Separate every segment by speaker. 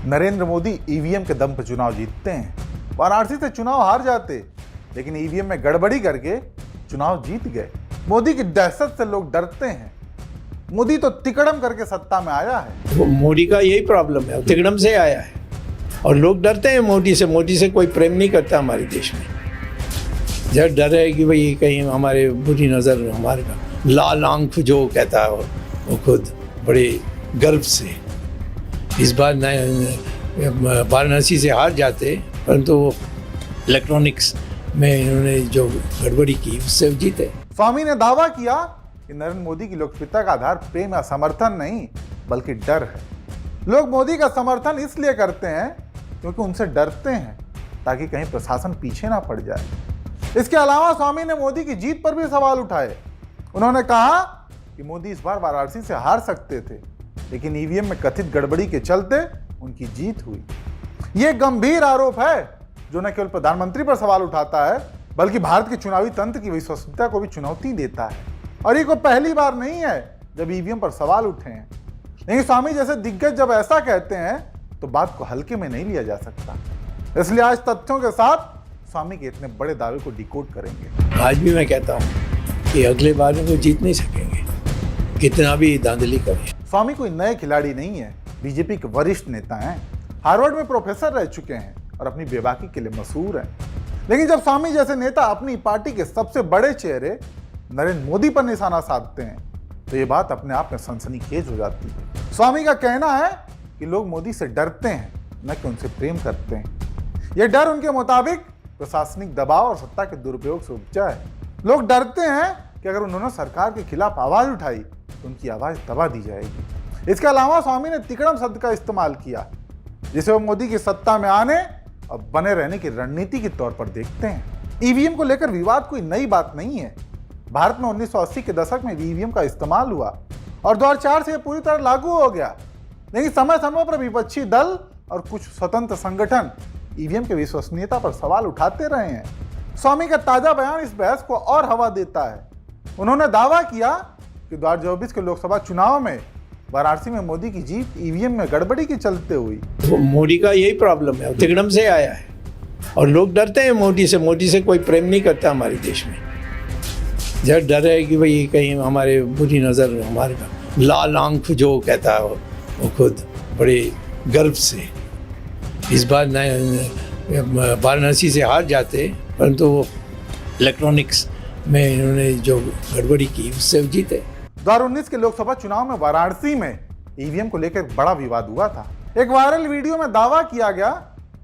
Speaker 1: Narendra Modi EVM के दम पर चुनाव जीतते हैं। वाराणसी से चुनाव हार जाते, लेकिन ईवीएम में गड़बड़ी करके चुनाव जीत गए। मोदी की दहशत से लोग डरते हैं। मोदी तो तिकड़म करके सत्ता में आया है।
Speaker 2: मोदी का यही प्रॉब्लम है, तिकड़म से आया है और लोग डरते हैं मोदी से। मोदी से कोई प्रेम नहीं करता हमारे देश में। जब डर है कि भाई कहीं हमारे बुरी नज़र, हमारे लाल आंख जो कहता है वो खुद बड़े गर्व से इस बार वाराणसी से हार जाते, परंतु इलेक्ट्रॉनिक्स में इन्होंने जो गड़बड़ी की उससे जीते।
Speaker 1: स्वामी ने दावा किया कि नरेंद्र मोदी की लोकप्रियता का आधार प्रेम या समर्थन नहीं बल्कि डर है। लोग मोदी का समर्थन इसलिए करते हैं क्योंकि उनसे डरते हैं, ताकि कहीं प्रशासन पीछे ना पड़ जाए। इसके अलावा स्वामी ने मोदी की जीत पर भी सवाल उठाए। उन्होंने कहा कि मोदी इस बार वाराणसी से हार सकते थे, लेकिन ईवीएम में कथित गड़बड़ी के चलते उनकी जीत हुई। यह गंभीर आरोप है जो न केवल प्रधानमंत्री पर सवाल उठाता है, बल्कि भारत के चुनावी तंत्र की विश्वसनीयता को भी चुनौती देता है। और ये कोई पहली बार नहीं है जब ईवीएम पर सवाल उठे हैं। लेकिन स्वामी जैसे दिग्गज जब ऐसा कहते हैं तो बात को हल्के में नहीं लिया जा सकता। इसलिए आज तथ्यों के साथ स्वामी के इतने बड़े दावे को डिकोड करेंगे।
Speaker 2: आज भी मैं कहता हूँ कि अगले बार वो जीत नहीं सकेंगे, कितना भी धांधली करें।
Speaker 1: स्वामी कोई नए खिलाड़ी नहीं है, बीजेपी के वरिष्ठ नेता हैं। हार्वर्ड में प्रोफेसर रह चुके हैं और अपनी बेबाकी के लिए मशहूर हैं। लेकिन जब स्वामी जैसे नेता अपनी पार्टी के सबसे बड़े चेहरे नरेंद्र मोदी पर निशाना साधते हैं तो ये बात अपने आप में सनसनीखेज हो जाती है। स्वामी का कहना है कि लोग मोदी से डरते हैं, न कि उनसे प्रेम करते हैं। यह डर उनके मुताबिक प्रशासनिक दबाव और सत्ता के दुरुपयोग से उपजा है। लोग डरते हैं कि अगर उन्होंने सरकार के खिलाफ आवाज उठाई तो उनकी आवाज दबा दी जाएगी। इसके अलावा स्वामी ने तिकड़म शब्द का इस्तेमाल किया, जिसे वो मोदी की सत्ता में आने और बने रहने की रणनीति के तौर पर देखते हैं। ईवीएम को लेकर विवाद कोई नई बात नहीं है। भारत में 1980 के दशक में ईवीएम का इस्तेमाल हुआ और 2004 से यह पूरी तरह लागू हो गया। लेकिन समय समय पर विपक्षी दल और कुछ स्वतंत्र संगठन ईवीएम की विश्वसनीयता पर सवाल उठाते रहे हैं। स्वामी का ताजा बयान इस बहस को और हवा देता है। उन्होंने दावा किया कि 2024 के लोकसभा चुनाव में वाराणसी में मोदी की जीत ईवीएम में गड़बड़ी के चलते हुई।
Speaker 2: मोदी का यही प्रॉब्लम है, तिकड़म से आया है और लोग डरते हैं मोदी से। मोदी से कोई प्रेम नहीं करता हमारे देश में। जब डर है कि भाई कहीं हमारे बुरी नज़र, हमारे लाल आंख जो कहता है वो खुद बड़े गर्व से इस बार वाराणसी से हार जाते, परंतु इलेक्ट्रॉनिक्स में इन्होंने जो गड़बड़ी की उससे जीते।
Speaker 1: 2019 के लोकसभा चुनाव में वाराणसी में ईवीएम को लेकर बड़ा विवाद हुआ था। एक वायरल वीडियो में दावा किया गया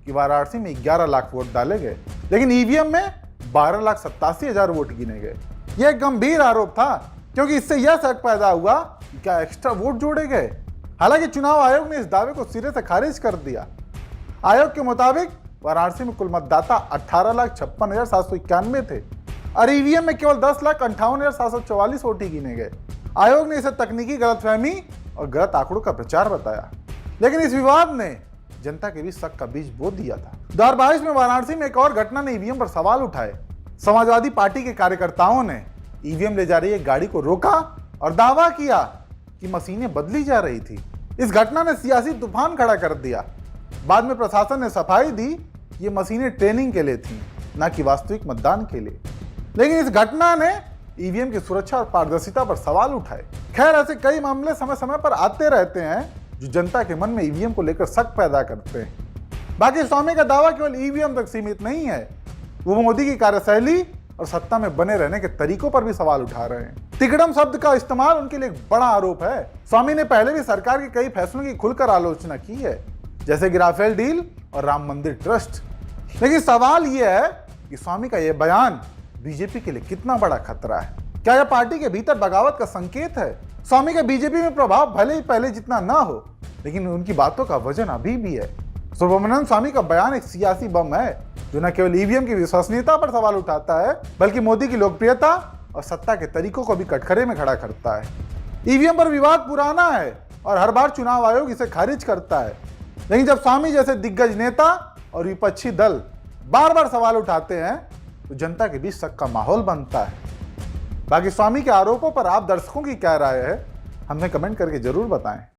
Speaker 1: कि वाराणसी में 11 लाख वोट डाले गए, लेकिन ईवीएम में 12,87,000 वोट गिने गए। यह एक गंभीर आरोप था, क्योंकि इससे यह शक पैदा हुआ कि क्या एक्स्ट्रा वोट जोड़े गए। हालांकि चुनाव आयोग ने इस दावे को सिरे से खारिज कर दिया। आयोग के मुताबिक वाराणसी में कुल मतदाता 18,56,791 थे और ईवीएम में केवल 10,58,744 वोट ही गिने गए। आयोग ने इसे तकनीकी गलतफहमी और गलत आंकड़ों का प्रचार बताया। लेकिन इस विवाद ने जनता के बीच शक का बीज बो दिया था। 2022 में वाराणसी में एक और घटना ने ईवीएम पर सवाल उठाए। समाजवादी पार्टी के कार्यकर्ताओं ने ईवीएम ले जा रही एक गाड़ी को रोका और दावा किया कि मशीनें बदली जा रही थी। इस घटना ने सियासी तूफान खड़ा कर दिया। बाद में प्रशासन ने सफाई दी कि ये मशीनें ट्रेनिंग के लिए थी, न कि वास्तविक मतदान के लिए। लेकिन इस घटना ने ईवीएम की सुरक्षा और पारदर्शिता पर सवाल उठाए। खैर, ऐसे कई मामले समय समय पर आते रहते हैं जो जनता के मन में ईवीएम को लेकर शक पैदा करते हैं। बाकी स्वामी का दावा केवल ईवीएम तक सीमित नहीं है। वो मोदी की कार्यशैली और सत्ता में बने रहने के तरीकों पर भी सवाल उठा रहे हैं। तिकड़म शब्द का इस्तेमाल उनके लिए एक बड़ा आरोप है। स्वामी ने पहले भी सरकार के कई फैसलों की खुलकर आलोचना की है, जैसे कि राफेल डील और राम मंदिर ट्रस्ट। लेकिन सवाल यह है कि स्वामी का यह बयान बीजेपी के लिए कितना बड़ा खतरा है। क्या यह पार्टी के भीतर बगावत का संकेत है? स्वामी का बीजेपी में प्रभाव भले ही पहले जितना ना हो, लेकिन उनकी बातों का वजन अभी भी है। सुब्रमण्यम स्वामी का बयान एक सियासी बम है जो न केवल ईवीएम की विश्वसनीयता पर सवाल उठाता है, बल्कि मोदी की लोकप्रियता और सत्ता के तरीकों को भी कटघरे में खड़ा करता है। ईवीएम पर विवाद पुराना है और हर बार चुनाव आयोग इसे खारिज करता है। लेकिन जब स्वामी जैसे दिग्गज नेता और विपक्षी दल बार बार सवाल उठाते हैं तो जनता के बीच शक का माहौल बनता है। बाकी स्वामी के आरोपों पर आप दर्शकों की क्या राय है, हमें कमेंट करके जरूर बताएं।